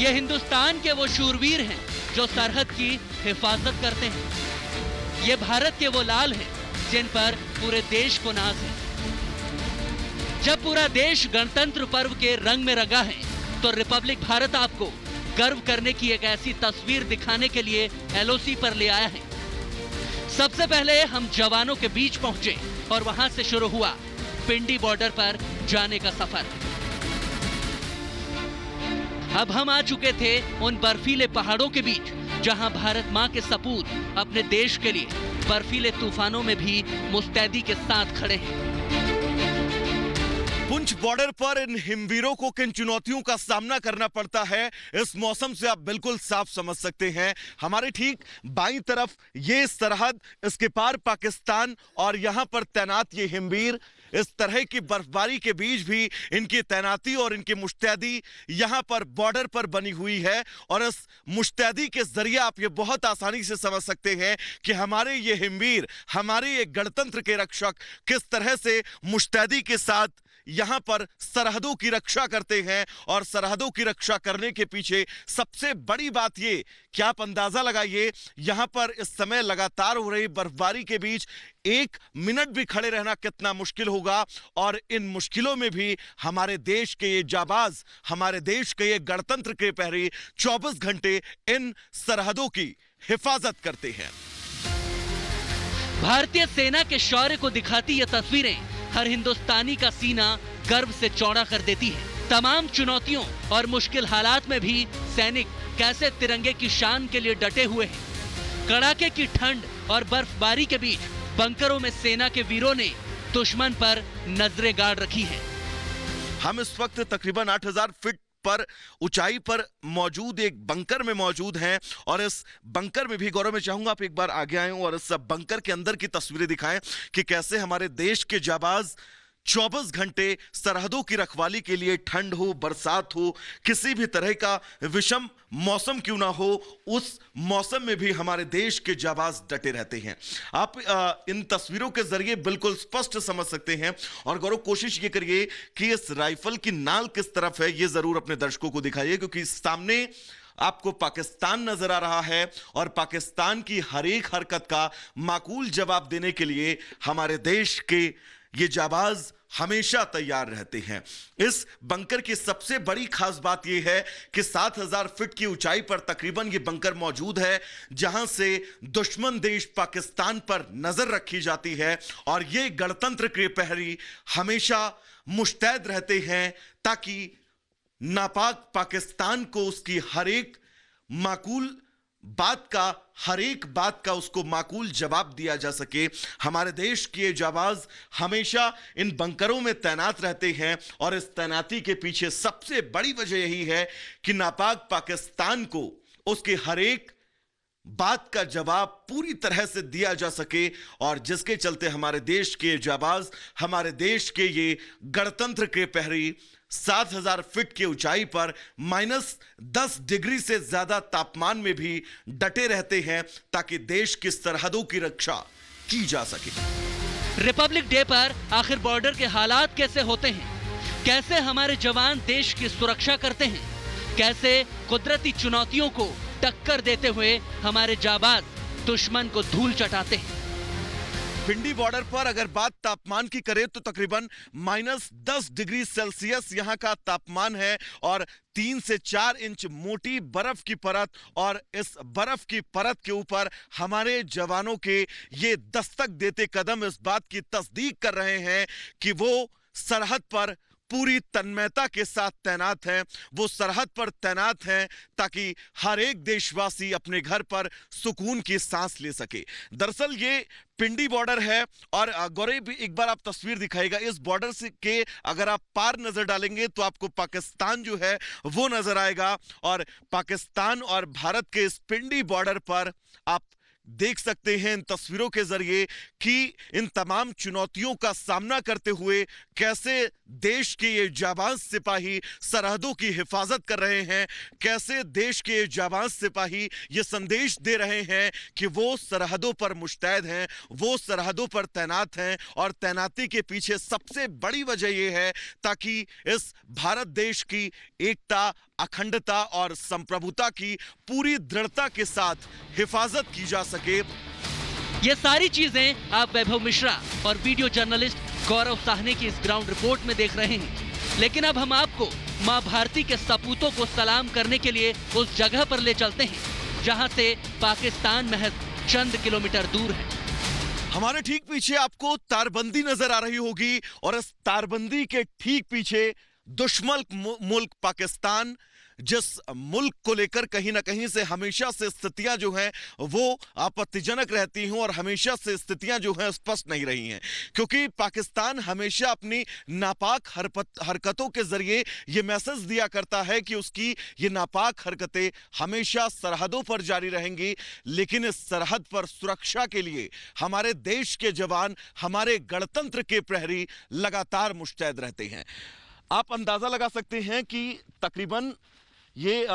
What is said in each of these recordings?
ये हिंदुस्तान के वो शूरवीर हैं जो सरहद की हिफाजत करते हैं। ये भारत के वो लाल हैं जिन पर पूरे देश को नाज है। जब पूरा देश गणतंत्र पर्व के रंग में रंगा है तो रिपब्लिक भारत आपको गर्व करने की एक ऐसी तस्वीर दिखाने के लिए एलओसी पर ले आया है। सबसे पहले हम जवानों के बीच पहुंचे और वहां से शुरू हुआ पिंडी बॉर्डर पर जाने का सफर। अब हम आ चुके थे उन बर्फीले पहाड़ों के बीच जहां भारत मां के सपूत अपने देश के लिए बर्फीले तूफानों में भी मुस्तैदी के साथ खड़े हैं। पुंछ बॉर्डर पर इन हिमवीरों को किन चुनौतियों का सामना करना पड़ता है, इस मौसम से आप बिल्कुल साफ समझ सकते हैं। हमारे ठीक बाईं तरफ ये सरहद, इसके पार पाकिस्तान और यहां पर तैनात ये हिमवीर। इस तरह की बर्फबारी के बीच भी इनकी तैनाती और इनकी मुस्तैदी यहां पर बॉर्डर पर बनी हुई है। और इस मुस्तैदी के जरिए आप ये बहुत आसानी से समझ सकते हैं कि हमारे ये हिमवीर, हमारे ये गणतंत्र के रक्षक किस तरह से मुस्तैदी के साथ यहां पर सरहदों की रक्षा करते हैं। और सरहदों की रक्षा करने के पीछे सबसे बड़ी बात ये कि आप अंदाजा लगाइए, यहां पर इस समय लगातार हो रही बर्फबारी के बीच 1 मिनट भी खड़े रहना कितना मुश्किल होगा। और इन मुश्किलों में भी हमारे देश के ये जाबाज, हमारे देश के ये गणतंत्र के प्रहरी 24 घंटे इन सरहदों की हिफाजत करते हैं। भारतीय सेना के शौर्य को दिखाती ये तस्वीरें हर हिंदुस्तानी का सीना गर्व से चौड़ा कर देती है। तमाम चुनौतियों और मुश्किल हालात में भी सैनिक कैसे तिरंगे की शान के लिए डटे हुए हैं। कड़ाके की ठंड और बर्फबारी के बीच बंकरों में सेना के वीरों ने दुश्मन पर नजरें गाड़ रखी हैं। हम इस वक्त तकरीबन 8000 फीट पर ऊंचाई पर मौजूद एक बंकर में मौजूद हैं। और इस बंकर में भी गौरव, मैं चाहूंगा आप एक बार आगे आए और इस बंकर के अंदर की तस्वीरें दिखाएं कि कैसे हमारे देश के जाबाज 24 घंटे सरहदों की रखवाली के लिए, ठंड हो, बरसात हो, किसी भी तरह का विषम मौसम क्यों ना हो, उस मौसम में भी हमारे देश के जाबाज डटे रहते हैं। आप इन तस्वीरों के जरिए बिल्कुल स्पष्ट समझ सकते हैं। और गौरव, कोशिश ये करिए कि इस राइफल की नाल किस तरफ है ये जरूर अपने दर्शकों को दिखाइए, क्योंकि सामने आपको पाकिस्तान नजर आ रहा है और पाकिस्तान की हर एक हरकत का माकूल जवाब देने के लिए हमारे देश के ये जाबाज हमेशा तैयार रहते हैं। इस बंकर की सबसे बड़ी खास बात यह है कि 7000 फीट की ऊंचाई पर तकरीबन ये बंकर मौजूद है, जहां से दुश्मन देश पाकिस्तान पर नजर रखी जाती है। और ये गणतंत्र के प्रहरी हमेशा मुस्तैद रहते हैं ताकि नापाक पाकिस्तान को उसकी हर एक बात का उसको माकूल जवाब दिया जा सके। हमारे देश के जाबाज हमेशा इन बंकरों में तैनात रहते हैं। और इस तैनाती के पीछे सबसे बड़ी वजह यही है कि नापाक पाकिस्तान को उसके हर एक बात का जवाब पूरी तरह से दिया जा सके। और जिसके चलते हमारे देश के जाबाज, हमारे देश के ये गणतंत्र के प्रहरी 7000 फीट की ऊंचाई पर -10 डिग्री से ज्यादा तापमान में भी डटे रहते हैं ताकि देश की सरहदों की रक्षा की जा सके। रिपब्लिक डे पर आखिर बॉर्डर के हालात कैसे होते हैं? कैसे हमारे जवान देश की सुरक्षा करते हैं? कैसे कुदरती चुनौतियों को टक्कर देते हुए हमारे जाबाज दुश्मन को धूल चटाते हैं? पिंडी बॉर्डर पर अगर बात तापमान की करें तो तकरीबन -10 डिग्री सेल्सियस यहां का तापमान है। और 3 से 4 इंच मोटी बर्फ की परत, और इस बर्फ की परत के ऊपर हमारे जवानों के ये दस्तक देते कदम इस बात की तस्दीक कर रहे हैं कि वो सरहद पर पूरी तन्मयता के साथ तैनात हैं। वो सरहद पर तैनात हैं ताकि हर एक देशवासी अपने घर पर सुकून की सांस ले सके। दरअसल ये पिंडी बॉर्डर है। और गौरव भी एक बार आप तस्वीर दिखाएगा, इस बॉर्डर से के अगर आप पार नजर डालेंगे तो आपको पाकिस्तान जो है वो नजर आएगा। और पाकिस्तान और भारत के इस पिंडी बॉर्डर पर आप देख सकते हैं इन तस्वीरों के जरिए कि इन तमाम चुनौतियों का सामना करते हुए कैसे देश के ये जाबाज सिपाही सरहदों की हिफाजत कर रहे हैं। कैसे देश के ये जाबाज सिपाही ये संदेश दे रहे हैं कि वो सरहदों पर मुस्तैद हैं, वो सरहदों पर तैनात हैं। और तैनाती के पीछे सबसे बड़ी वजह यह है ताकि इस भारत देश की एकता, अखंडता और संप्रभुता की पूरी दृढ़ता के साथ हिफाजत की जा सके। ये सारी चीजें आप वैभव मिश्रा और वीडियो जर्नलिस्ट गौरव साहनी की इस ग्राउंड रिपोर्ट में देख रहे हैं। लेकिन अब हम आपको मां भारती के सपूतों को सलाम करने के लिए उस जगह पर ले चलते हैं जहां से पाकिस्तान महज चंद किलोमीटर दूर है। हमारे ठीक पीछे आपको तारबंदी नजर आ रही होगी और इस तारबंदी के ठीक पीछे दुश्मन मुल्क पाकिस्तान, जिस मुल्क को लेकर कहीं ना कहीं से हमेशा से स्थितियां जो हैं वो आपत्तिजनक रहती हैं और हमेशा से स्थितियां जो हैं स्पष्ट नहीं रही हैं, क्योंकि पाकिस्तान हमेशा अपनी नापाक हरकतों के जरिए ये मैसेज दिया करता है कि उसकी ये नापाक हरकतें हमेशा सरहदों पर जारी रहेंगी। लेकिन इस सरहद पर सुरक्षा के लिए हमारे देश के जवान, हमारे गणतंत्र के प्रहरी लगातार मुस्तैद रहते हैं। आप अंदाजा लगा सकते हैं कि तकरीबन ये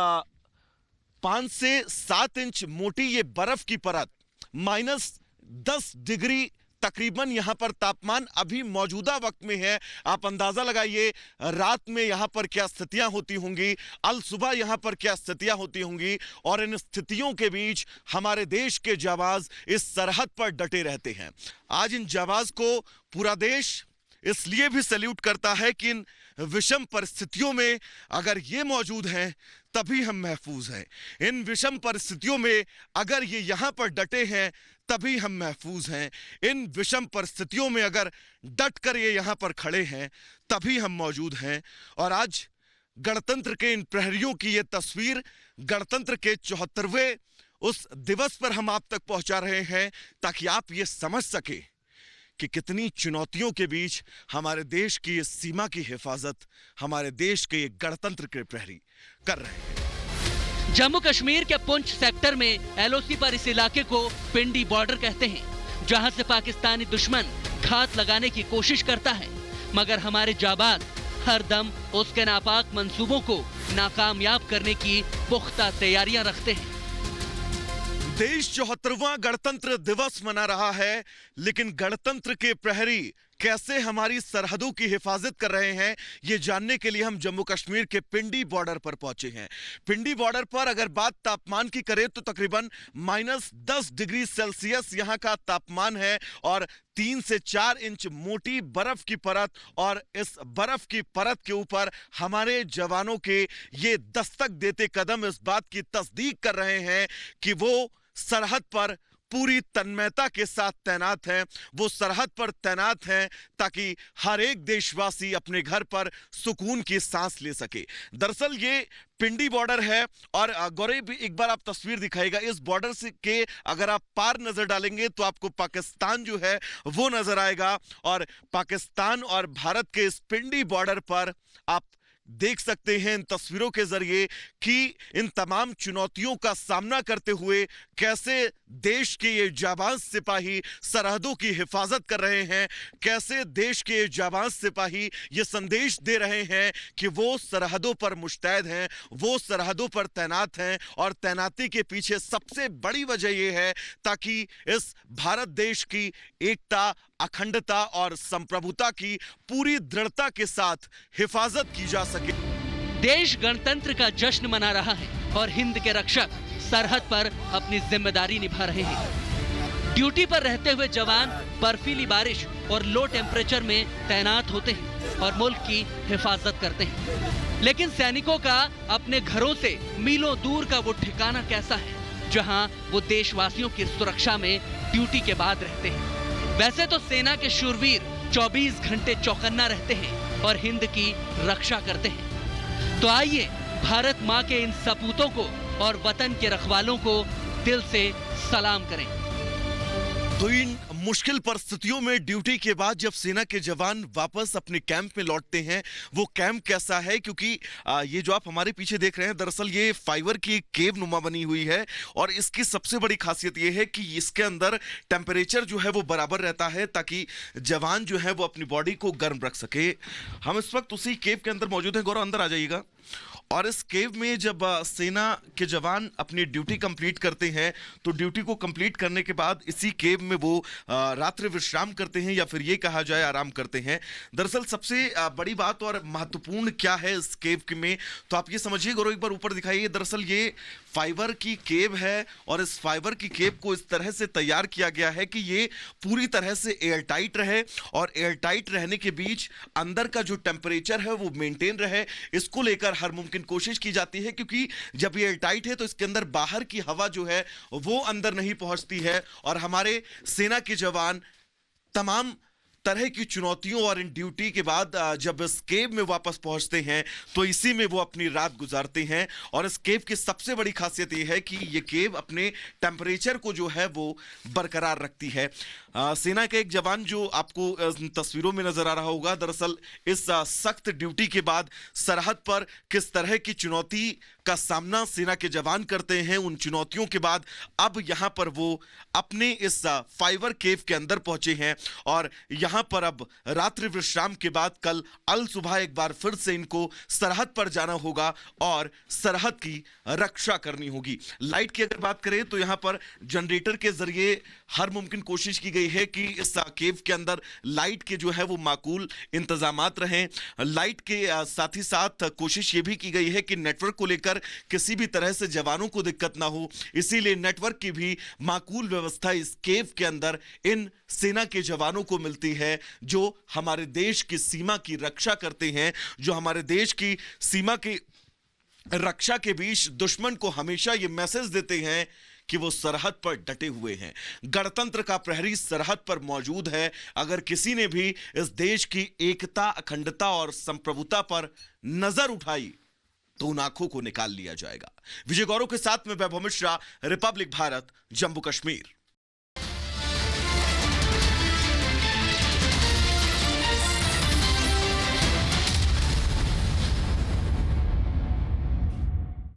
5 से 7 इंच मोटी ये बर्फ की परत, -10 डिग्री तकरीबन यहां पर तापमान अभी मौजूदा वक्त में है। आप अंदाजा लगाइए रात में यहां पर क्या स्थितियां होती होंगी, अल सुबह यहां पर क्या स्थितियां होती होंगी। और इन स्थितियों के बीच हमारे देश के जाबाज इस सरहद पर डटे रहते हैं। आज इन जाबाज को पूरा देश इसलिए भी सैल्यूट करता है कि इन विषम परिस्थितियों में अगर ये मौजूद हैं तभी हम महफूज हैं। इन विषम परिस्थितियों में अगर ये यहां पर डटे हैं तभी हम महफूज हैं। इन विषम परिस्थितियों में अगर डट कर ये यहां पर खड़े हैं तभी हम मौजूद हैं। और आज गणतंत्र के इन प्रहरियों की ये तस्वीर गणतंत्र के 74वें उस दिवस पर हम आप तक पहुंचा रहे हैं ताकि आप ये समझ सके कि कितनी चुनौतियों के बीच हमारे देश की इस सीमा की हिफाजत हमारे देश के ये गणतंत्र के प्रहरी कर रहे हैं। जम्मू कश्मीर के पुंछ सेक्टर में एलओसी पर इस इलाके को पिंडी बॉर्डर कहते हैं, जहां से पाकिस्तानी दुश्मन घात लगाने की कोशिश करता है, मगर हमारे जाबाज हर दम उसके नापाक मंसूबों को नाकामयाब करने की पुख्ता तैयारियां रखते हैं। देश 74वां गणतंत्र दिवस मना रहा है, लेकिन गणतंत्र के प्रहरी कैसे हमारी सरहदों की हिफाजत कर रहे हैं ये जानने के लिए हम जम्मू कश्मीर के पिंडी बॉर्डर पर पहुंचे हैं। पिंडी बॉर्डर पर अगर बात तापमान की करें तो तकरीबन -10 डिग्री सेल्सियस यहां का तापमान है और 3 से 4 इंच मोटी बर्फ की परत, और इस बर्फ की परत के ऊपर हमारे जवानों के ये दस्तक देते कदम इस बात की तस्दीक कर रहे हैं कि वो सरहद पर पूरी तन्मयता के साथ तैनात हैं। वो सरहद पर तैनात हैं ताकि हर एक देशवासी अपने घर पर सुकून की सांस ले सके। दरअसल ये पिंडी बॉर्डर है और गौरव भी एक बार आप तस्वीर दिखाएगा। इस बॉर्डर से के अगर आप पार नजर डालेंगे तो आपको पाकिस्तान जो है वो नजर आएगा, और पाकिस्तान और भारत के इस पिंडी बॉर्डर पर आप देख सकते हैं इन तस्वीरों के जरिए कि इन तमाम चुनौतियों का सामना करते हुए कैसे देश के ये जाबाज सिपाही सरहदों की हिफाजत कर रहे हैं, कैसे देश के ये जाबाज सिपाही ये संदेश दे रहे हैं कि वो सरहदों पर मुस्तैद हैं, वो सरहदों पर तैनात हैं। और तैनाती के पीछे सबसे बड़ी वजह यह है ताकि इस भारत देश की एकता, अखंडता और संप्रभुता की पूरी दृढ़ता के साथ हिफाजत की जा सके। देश गणतंत्र का जश्न मना रहा है और हिंद के रक्षक सरहद पर अपनी जिम्मेदारी निभा रहे हैं। ड्यूटी पर रहते हुए जवान बर्फीली बारिश और लो टेम्परेचर में तैनात होते हैं और मुल्क की हिफाजत करते हैं। लेकिन सैनिकों का अपने घरों से मीलों दूर का वो ठिकाना कैसा है जहां वो देशवासियों की सुरक्षा में ड्यूटी के बाद रहते हैं। वैसे तो सेना के शूरवीर 24 घंटे चौकन्ना रहते हैं और हिंद की रक्षा करते हैं। तो आइए भारत माँ के इन सपूतों को और वतन के रखवालों को दिल से सलाम करें। तो इन मुश्किल परिस्थितियों में ड्यूटी के बाद जब सेना के जवान वापस अपने कैंप में लौटते हैं, वो कैंप कैसा है, क्योंकि ये जो आप हमारे पीछे देख रहे हैं दरअसल ये फाइबर की केव नुमा बनी हुई है और इसकी सबसे बड़ी खासियत ये है कि इसके अंदर टेम्परेचर जो है वो बराबर रहता है ताकि जवान जो है वो अपनी बॉडी को गर्म रख सके। हम इस वक्त उसी केव के अंदर मौजूद हैं। गौरव, अंदर आ जाइएगा। और इस केव में जब सेना के जवान अपनी ड्यूटी कंप्लीट करते हैं तो ड्यूटी को कंप्लीट करने के बाद इसी केव में वो रात्रि विश्राम करते हैं या फिर ये कहा जाए आराम करते हैं। दरअसल सबसे बड़ी बात और महत्वपूर्ण क्या है इस केव में, तो आप ये समझिए, गौरव एक बार ऊपर दिखाइए। दरअसल ये फाइबर की केव है और इस फाइबर की केव को इस तरह से तैयार किया गया है कि ये पूरी तरह से एयर टाइट रहे और एयर टाइट रहने के बीच अंदर का जो टेम्परेचर है वो मेंटेन रहे। इसको लेकर हर मुमकिन कोशिश की जाती है, क्योंकि जब ये एयर टाइट है तो इसके अंदर बाहर की हवा जो है वो अंदर नहीं पहुंचती है और हमारे सेना के जवान तमाम तरह की चुनौतियों और इन ड्यूटी के बाद जब इस केव में वापस पहुंचते हैं तो इसी में वो अपनी रात गुजारते हैं। और इस केव की सबसे बड़ी खासियत ये है कि ये केव अपने टेम्परेचर को जो है वो बरकरार रखती है। सेना के एक जवान जो आपको तस्वीरों में नजर आ रहा होगा, दरअसल इस सख्त ड्यूटी के बाद सरहद पर किस तरह की चुनौती का सामना सेना के जवान करते हैं, उन चुनौतियों के बाद अब यहां पर वो अपने इस फाइबर केव के अंदर पहुंचे हैं और यहां पर अब रात्रि विश्राम के बाद कल अल सुबह एक बार फिर से इनको सरहद पर जाना होगा और सरहद की रक्षा करनी होगी। लाइट की अगर बात करें तो यहां पर जनरेटर के जरिए हर मुमकिन कोशिश की गई है कि इस केव के अंदर लाइट के जो है वो माकूल इंतजामात रहें। लाइट के साथ ही साथ कोशिश ये भी की गई है कि नेटवर्क को लेकर किसी भी तरह से जवानों को दिक्कत ना हो, इसीलिए नेटवर्क की भी माकूल व्यवस्था इस केव के अंदर इन सेना के जवानों को मिलती है जो हमारे देश की सीमा की रक्षा करते हैं, जो हमारे देश की सीमा की रक्षा के बीच दुश्मन को हमेशा ये मैसेज देते हैं कि वो सरहद पर डटे हुए हैं। गणतंत्र का प्रहरी सरहद पर मौजूद है। अगर किसी ने भी इस देश की एकता, अखंडता और संप्रभुता पर नजर उठाई तो उन आंखों को निकाल लिया जाएगा। विजय गौरव के साथ में वैभव मिश्रा, रिपब्लिक भारत, जम्मू कश्मीर।